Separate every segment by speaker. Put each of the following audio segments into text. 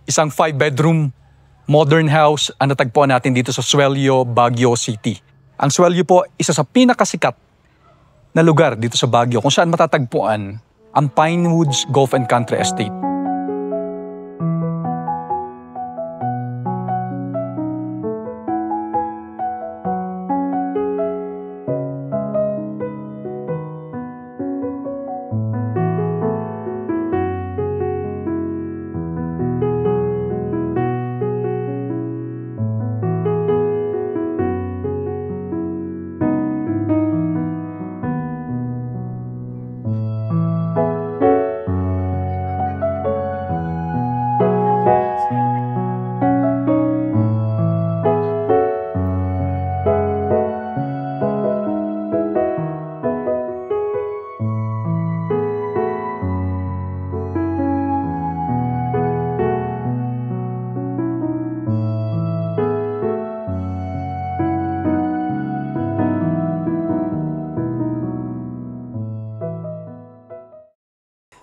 Speaker 1: Isang 5-bedroom modern house ang natagpuan natin dito sa Suelio, Baguio City. Ang Suelio po, isa sa pinakasikat na lugar dito sa Baguio kung saan matatagpuan ang Pinewoods Golf and Country Estate.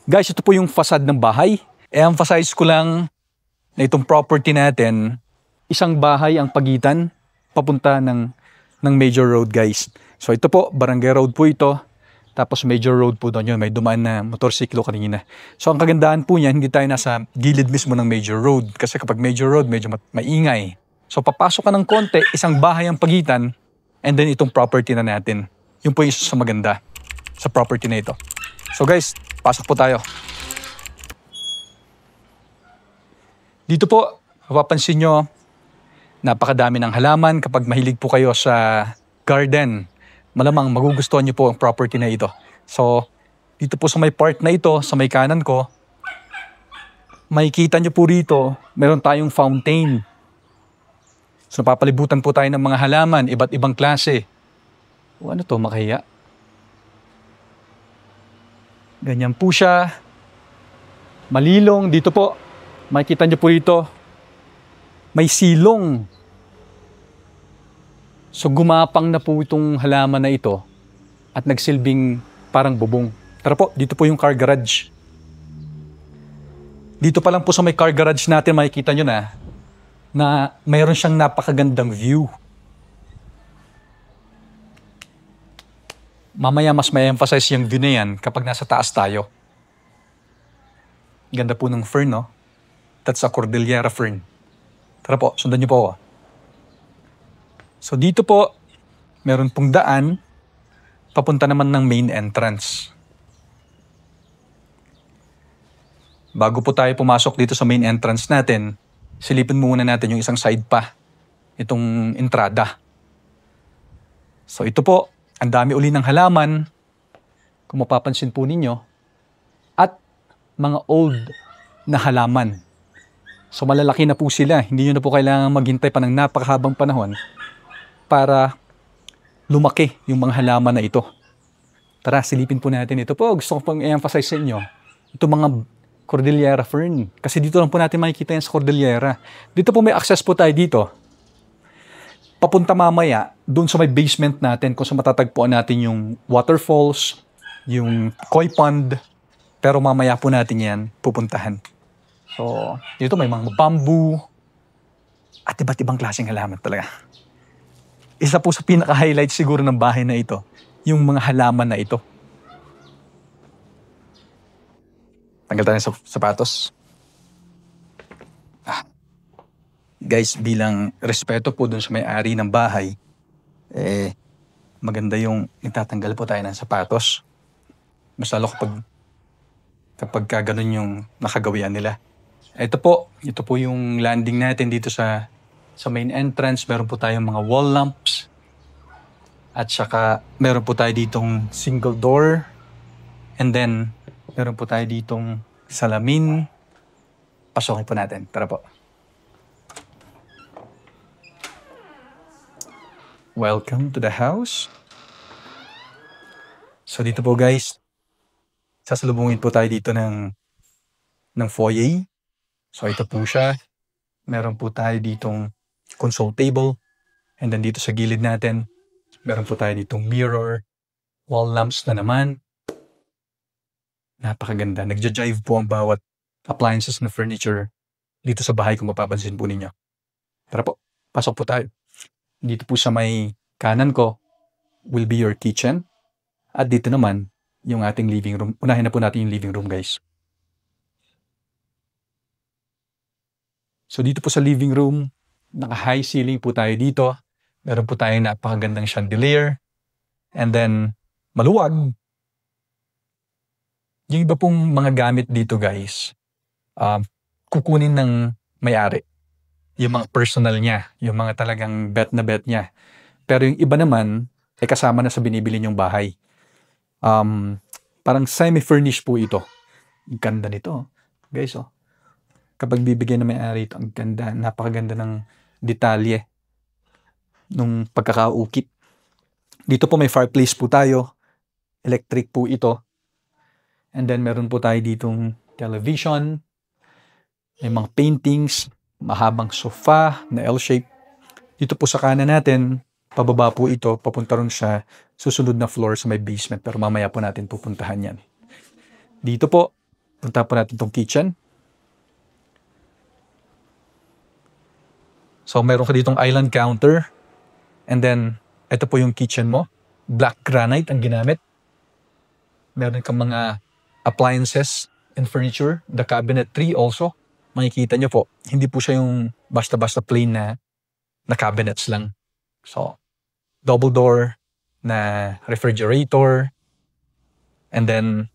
Speaker 1: Guys, ito po yung facade ng bahay. I-emphasize ko lang na itong property natin, isang bahay ang pagitan papunta ng major road, guys. So ito po, barangay road po ito. Tapos major road po doon yun. May dumaan na motorsiklo kanina. So ang kagandahan po niya, hindi tayo nasa gilid mismo ng major road. Kasi kapag major road, medyo maingay. So papasok ka ng konti, isang bahay ang pagitan, and then itong property na natin. Yun po yung isa sa maganda sa property na ito. So guys, pasok po tayo. Dito po, mapapansin nyo, napakadami ng halaman. Kapag mahilig po kayo sa garden, malamang magugustuhan nyo po ang property na ito. So, dito po sa may part na ito, sa may kanan ko, makikita nyo po rito, meron tayong fountain. So, napapalibutan po tayo ng mga halaman, iba't ibang klase. O ano to, makahiya? Ganyan po siya. Malilong. Dito po, makikita nyo po dito, may silong. So gumapang na po itong halaman na ito at nagsilbing parang bubong. Tara po, dito po yung car garage. Dito pa lang po sa may car garage natin, makikita nyo na mayroon siyang napakagandang view. Mamaya mas may emphasize yung view na yan kapag nasa taas tayo. Ganda po ng fern, no? That's a Cordillera fern. Tara po, sundan niyo po ako. So dito po, meron pong daan papunta naman ng main entrance. Bago po tayo pumasok dito sa main entrance natin, silipin muna natin yung isang side pa, itong entrada. So ito po, ang dami uli ng halaman, kung mapapansin po ninyo, at mga old na halaman. So malalaki na po sila, hindi nyo na po kailangan maghintay pa ng napakahabang panahon para lumaki yung mga halaman na ito. Tara, silipin po natin ito po. Gusto ko pang i-emphasize sa inyo, ito mga Cordillera fern. Kasi dito lang po natin makikita yan sa Cordillera. Dito po may access po tayo dito. Papunta mamaya, doon sa may basement natin, kung sa matatagpuan natin yung waterfalls, yung koi pond, pero mamaya po natin yan pupuntahan. So, dito may mga bamboo, at iba't ibang klaseng halaman talaga. Isa po sa pinaka-highlight siguro ng bahay na ito, yung mga halaman na ito. Tanggal tayo ng sapatos. Guys, bilang respeto po dun sa may-ari ng bahay, maganda yung itatanggal po tayo ng sapatos. Mas lalo kapag ganun yung nakagawian nila. Ito po yung landing natin dito sa main entrance. Meron po tayong mga wall lamps. At saka meron po tayo ditong single door. And then, meron po tayo ditong salamin. Pasokin po natin. Tara po. Welcome to the house. So dito po guys, sasalubungin po tayo dito ng foyer. So ito po siya. Meron po tayo ditong console table. And then dito sa gilid natin, meron po tayo ditong mirror. Wall lamps na naman. Napakaganda. Nagja-jive po ang bawat appliances na furniture dito sa bahay kung mapapansin po ninyo. Tara po, pasok po tayo. Dito po sa may kanan ko will be your kitchen. At dito naman, yung ating living room. Unahin na po natin yung living room, guys. So dito po sa living room, naka-high ceiling po tayo dito. Meron po tayong napakagandang chandelier. And then, maluwag. Yung iba pong mga gamit dito, guys, kukunin ng may-ari. Yung mga personal niya, yung mga talagang bet na bet niya. Pero yung iba naman, ay kasama na sa binibili niyong bahay. Parang semi-furnished po ito. Ang ganda nito. Guys, oh. Kapag bibigyan ng may-ari ito, ang ganda, napakaganda ng detalye nung pagkakaukit. Dito po may fireplace po tayo. Electric po ito. And then meron po tayo ditong television. May mga paintings. Mahabang sofa na L-shape. Dito po sa kanan natin, pababa po ito, papunta ron sa susunod na floor sa may basement. Pero mamaya po natin pupuntahan yan. Dito po, punta po natin itong kitchen. So, meron ka ditong island counter. And then, ito po yung kitchen mo. Black granite ang ginamit. Meron kang mga appliances and furniture. The cabinetry also. Makikita nyo po, hindi po siya yung basta-basta plain na cabinets lang. So, double door na refrigerator. And then,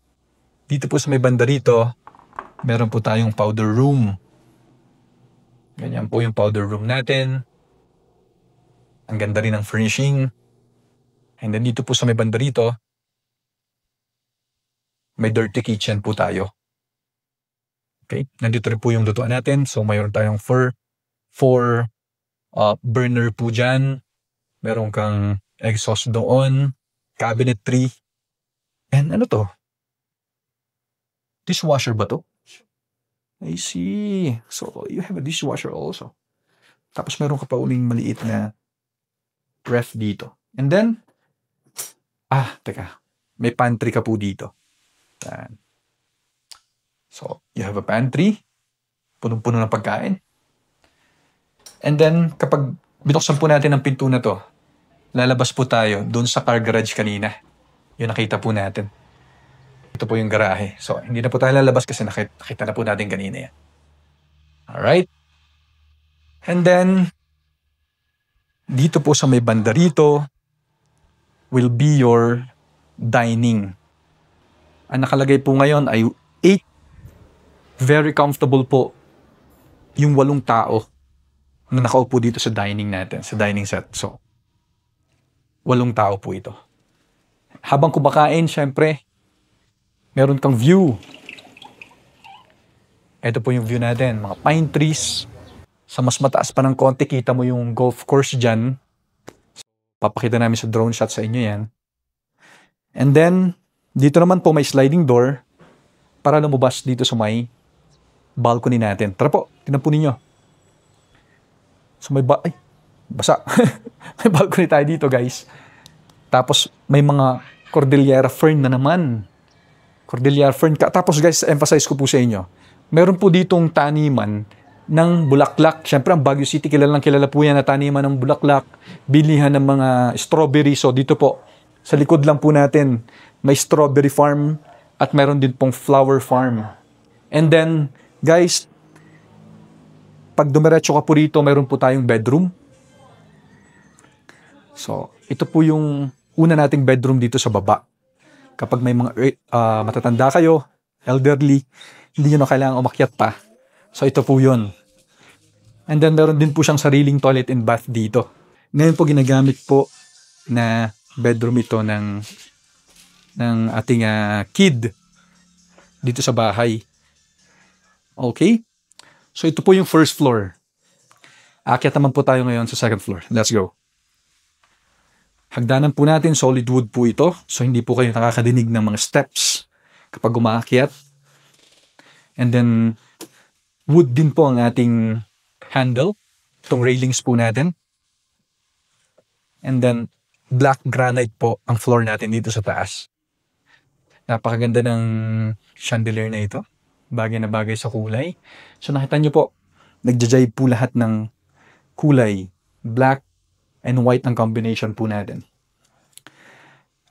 Speaker 1: dito po sa may banda rito, meron po tayong powder room. Ganyan po yung powder room natin. Ang ganda rin ng furnishing. And then dito po sa may banda rito, may dirty kitchen po tayo. Okay, nandito rin po yung lutuan natin. So mayroon tayong four burner po dyan. Meron kang exhaust doon, cabinetry. And ano to? Dishwasher ba to? I see. So you have a dishwasher also. Tapos meron ka pa uling maliit na ref dito. And then, teka. May pantry ka po dito. Yan. So, you have a pantry. Punong-puno ng pagkain. And then, kapag binuksan po natin ang pinto na to, lalabas po tayo doon sa car garage kanina. Yung nakita po natin. Ito po yung garahe. So, hindi na po tayo lalabas kasi nakita na po natin kanina yan. Alright? And then, dito po sa may banda rito, will be your dining. Ang nakalagay po ngayon ay 8. Very comfortable po yung 8 tao na nakaupo dito sa dining natin, sa dining set. So, 8 tao po ito. Habang kumakain, syempre, meron kang view. Ito po yung view natin, mga pine trees. Sa mas mataas pa ng konti, kita mo yung golf course dyan. So, papakita namin sa drone shot sa inyo yan. And then, dito naman po may sliding door para lumabas dito sa may balcony natin. Tara po, tingnan po ninyo. So may basa. May balcony tayo dito, guys. Tapos may mga Cordillera fern na naman. Cordillera fern. Tapos guys, emphasize ko po sa inyo. Meron po ditong taniman ng bulaklak. Siyempre, ang Baguio City, kilala po yan na taniman ng bulaklak. Bilihan ng mga strawberry. So dito po, sa likod lang po natin, may strawberry farm at meron din pong flower farm. And then, guys, pag dumiretso ka po rito, meron po tayong bedroom. So, ito po yung una nating bedroom dito sa baba. Kapag may mga matatanda kayo, elderly, hindi nyo na kailangang umakyat pa. So, ito po yun. And then, meron din po siyang sariling toilet and bath dito. Ngayon po, ginagamit po na bedroom ito ng ating kid dito sa bahay. Okay? So, ito po yung first floor. Aakyat naman po tayo ngayon sa second floor. Let's go. Hagdanan po natin, solid wood po ito. So, hindi po kayo nakakadinig ng mga steps kapag umaakyat. And then, wood din po ang ating handle. Itong railings po natin. And then, black granite po ang floor natin dito sa taas. Napakaganda ng chandelier na ito. Bagay na bagay sa kulay. So nakita nyo po, nagja-jive po lahat ng kulay. Black and white ang combination po natin.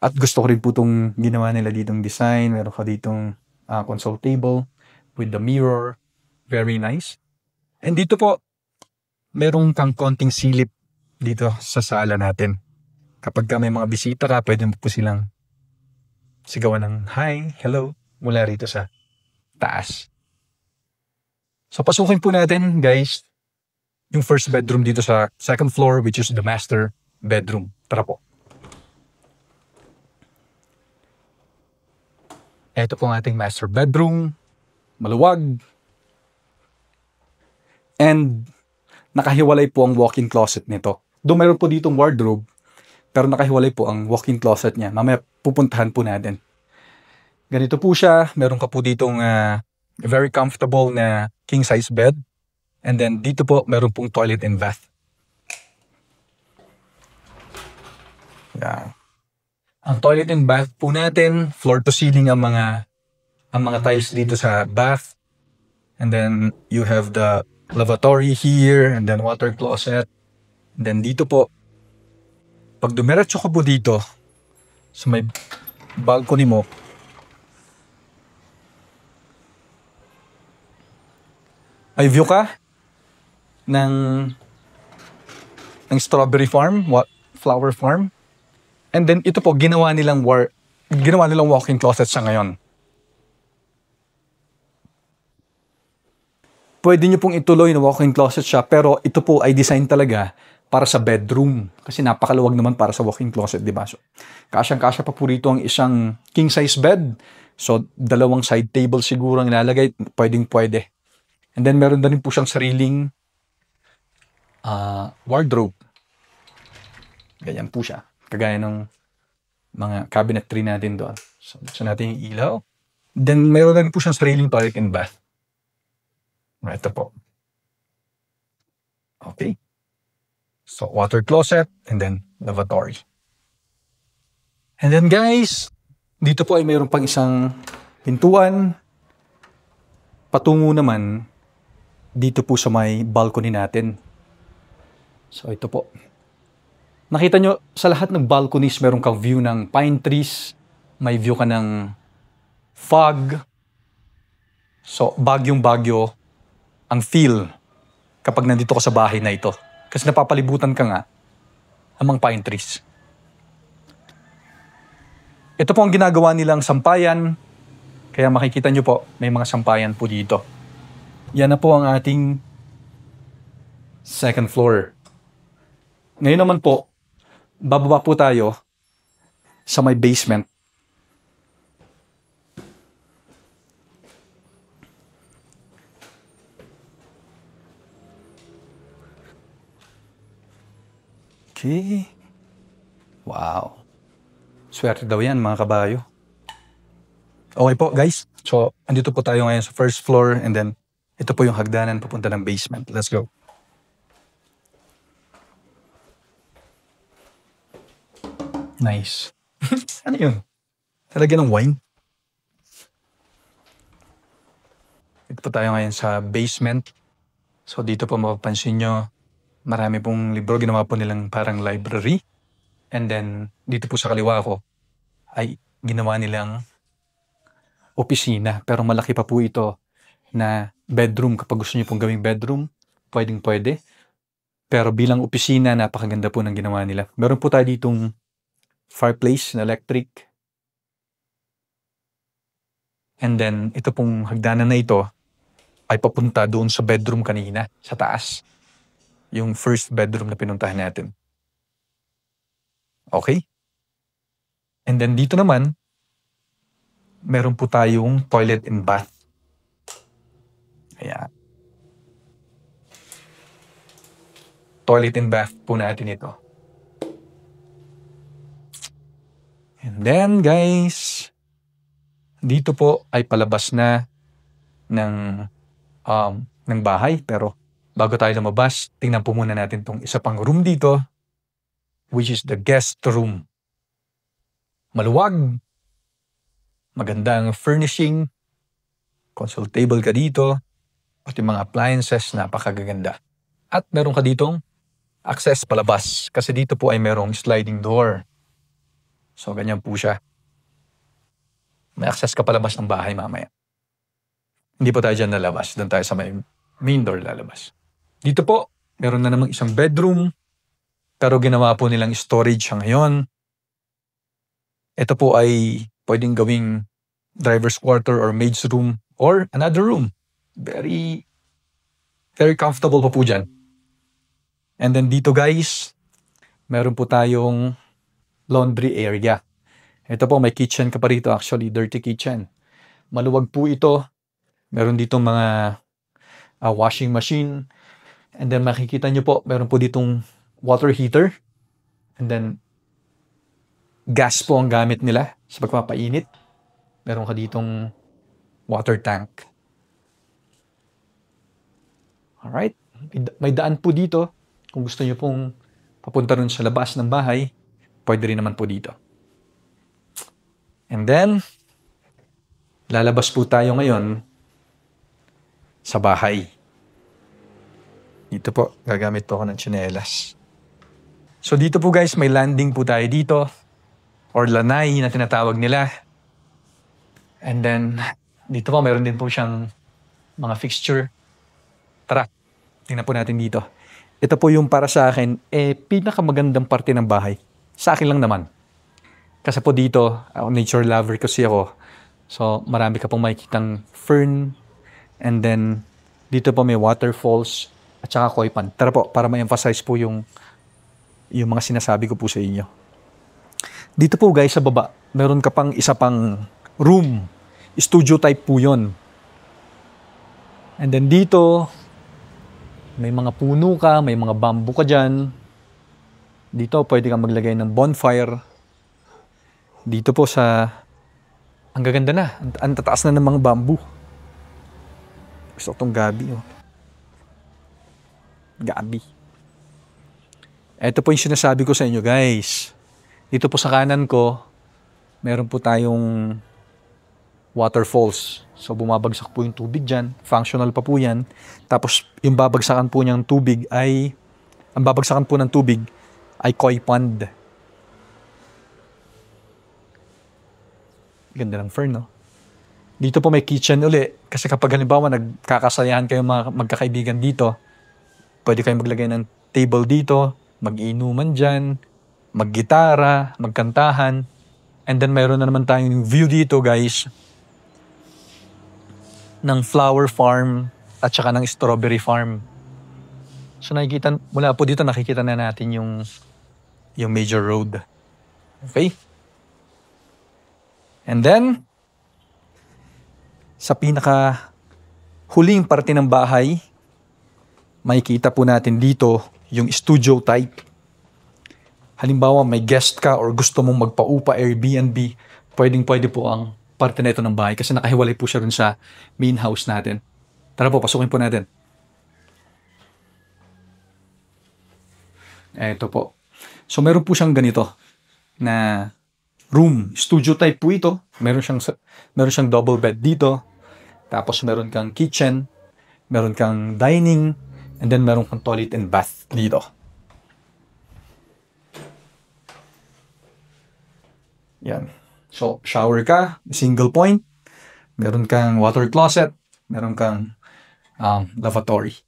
Speaker 1: At gusto ko rin po itong ginawa nila ditong design. Meron ka ditong console table with the mirror. Very nice. And dito po, merong kang konting silip dito sa sala natin. Kapag ka may mga bisita ka, pwede mo po silang sigawan ng hi, hello, mula rito sa taas. So pasukin po natin, guys, yung first bedroom dito sa second floor, which is the master bedroom. Tara po. Ito po ang ating master bedroom. Maluwag. And nakahiwalay po ang walk-in closet nito. Doon mayroon po ditong wardrobe, pero nakahiwalay po ang walk-in closet niya. Mamaya pupuntahan po natin. Ganito po siya. Meron ka po ditong very comfortable na king-size bed. And then dito po, meron pong toilet and bath. Yeah. Ang toilet and bath po natin, floor to ceiling ang mga tiles dito sa bath. And then you have the lavatory here and then water closet. And then dito po, pag dumiretso ka po dito sa may balcony mo, ay view ka ng strawberry farm, flower farm. And then ito po, ginawa nilang walk-in closet sa ngayon. Pwede nyo pong ituloy na walk-in closet siya, pero ito po ay design talaga para sa bedroom. Kasi napakaluwag naman para sa walk-in closet, di ba? So, kasyang-kasya pa po rito ang isang king-size bed. So, dalawang side table siguro ang ilalagay. Pwedeng-pwede. And then, meron na rin po siyang sariling wardrobe. Ganyan po siya. Kagaya ng mga cabinetry natin doon. So, gusto natin yung ilaw. Then, mayroon na rin po siyang sariling toilet and bath. Ito po. Okay. So, water closet and then lavatory. And then, guys, dito po ay mayroon pang isang pintuan. Patungo naman dito po sa may balcony natin. So, ito po. Nakita nyo, sa lahat ng balconies, meron kang view ng pine trees. May view ka ng fog. So, bagyong-bagyo ang feel kapag nandito ka sa bahay na ito. Kasi napapalibutan ka nga ang mga pine trees. Ito po ang ginagawa nilang sampayan. Kaya makikita nyo po, may mga sampayan po dito. Yan na po ang ating second floor. Ngayon naman po, bababa po tayo sa may basement. Okay. Wow. Swerte daw yan, mga kabayo. Okay po, guys. So, andito po tayo ngayon sa first floor and then ito po yung hagdanan papunta ng basement. Let's go. Nice. Ano yun? Talaga ng wine? Ito po tayo ngayon sa basement. So dito po mapapansin nyo, marami pong libro. Ginawa po nilang parang library. And then dito po sa kaliwa ko ay ginawa nilang opisina. Pero malaki pa po ito na bedroom. Kapag gusto nyo pong gawing bedroom, pwedeng-pwede. Pero bilang opisina, napakaganda po ng ginawa nila. Meron po tayo ditong fireplace na electric. And then, ito pong hagdanan na ito ay papunta doon sa bedroom kanina, sa taas. Yung first bedroom na pinuntahan natin. Okay? And then dito naman, meron po tayong toilet and bath. Ayan. Toilet and bath po natin ito. And then, guys, dito po ay palabas na ng bahay. Pero bago tayo lumabas, tingnan po muna natin itong isa pang room dito, which is the guest room. Maluwag. Magandang furnishing. Console table ka dito. At yung mga appliances, napakagaganda. At meron ka ditong access palabas. Kasi dito po ay merong sliding door. So, ganyan po siya. May access ka palabas ng bahay mamaya. Hindi po tayo dyan lalabas. Doon tayo sa main door lalabas. Dito po, meron na namang isang bedroom. Pero ginawa po nilang storage siya ngayon. Ito po ay pwedeng gawing driver's quarter or maid's room or another room. Very, very comfortable po dyan. And then dito guys, meron po tayong laundry area. Ito po, may kitchen ka pa rito. Actually, dirty kitchen. Maluwag po ito. Meron dito mga washing machine. And then makikita nyo po, meron po ditong water heater. And then, gas po ang gamit nila sa pagpapainit. Meron ka ditong water tank. Alright. May daan po dito. Kung gusto nyo pong papunta rin sa labas ng bahay, pwede rin naman po dito. And then, lalabas po tayo ngayon sa bahay. Dito po, gagamit po ako ng tsinelas. So dito po guys, may landing po tayo dito. Or lanay na tinatawag nila. And then, dito po, meron din po siyang mga fixture. Tara, tingnan po natin dito. Ito po yung para sa akin, pinakamagandang parte ng bahay. Sa akin lang naman. Kasi po dito, nature lover kasi ako. So, marami ka pong makikitang fern. And then, dito po may waterfalls at saka koi pond. Tara po, para ma-emphasize po yung mga sinasabi ko po sa inyo. Dito po guys, sa baba, meron ka pang isa pang room. Studio type po yun. And then dito, may mga puno ka, may mga bamboo ka dyan. Dito, pwede kang maglagay ng bonfire. Dito po ang gaganda na. Ang tataas na ng mga bamboo. Gusto ko itong gabi. Oh. Gabi. Ito po yung sinasabi ko sa inyo guys. Dito po sa kanan ko, meron po tayong waterfalls. So bumabagsak po yung tubig dyan. Functional pa po yan. Tapos yung babagsakan po niyang tubig ay, ang babagsakan po ng tubig ay koi pond. Ganda ng fern, no? Dito po may kitchen uli. Kasi kapag halimbawa nagkakasayahan kayo mga magkakaibigan dito, pwede kayong maglagay ng table dito, mag-inuman dyan, maggitara, magkantahan. And then mayroon na naman tayong view dito guys ng flower farm at saka ng strawberry farm. So nakikita, mula po dito nakikita na natin yung major road. Okay? And then, sa pinaka huling parte ng bahay, makikita po natin dito yung studio type. Halimbawa, may guest ka or gusto mong magpaupa Airbnb, pwede po ang parte na ito ng bahay kasi nakahiwalay po siya rin sa main house natin. Tara po, pasukin po natin. Eto po. So, meron po siyang ganito na room. Studio type po ito. Meron siyang double bed dito. Tapos, meron kang kitchen. Meron kang dining. And then, meron kang toilet and bath dito. Yan. So, shower ka. Single point. Meron kang water closet. Meron kang lavatory.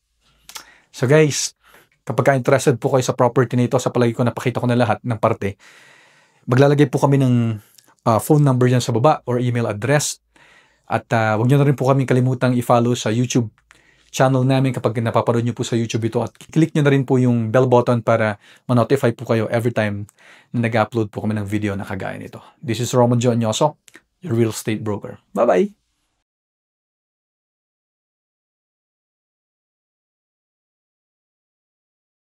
Speaker 1: So, guys, kapag interested po kayo sa property nito, sa palagi ko napakita ko na lahat ng parte, maglalagay po kami ng phone number dyan sa baba or email address. At huwag nyo na rin po kami kalimutang i-follow sa YouTube channel namin kapag napapanood nyo po sa YouTube ito. At click nyo na rin po yung bell button para ma-notify po kayo every time na nag-upload po kami ng video na kagaya nito. This is Roman John Yoso, your real estate broker. Bye-bye!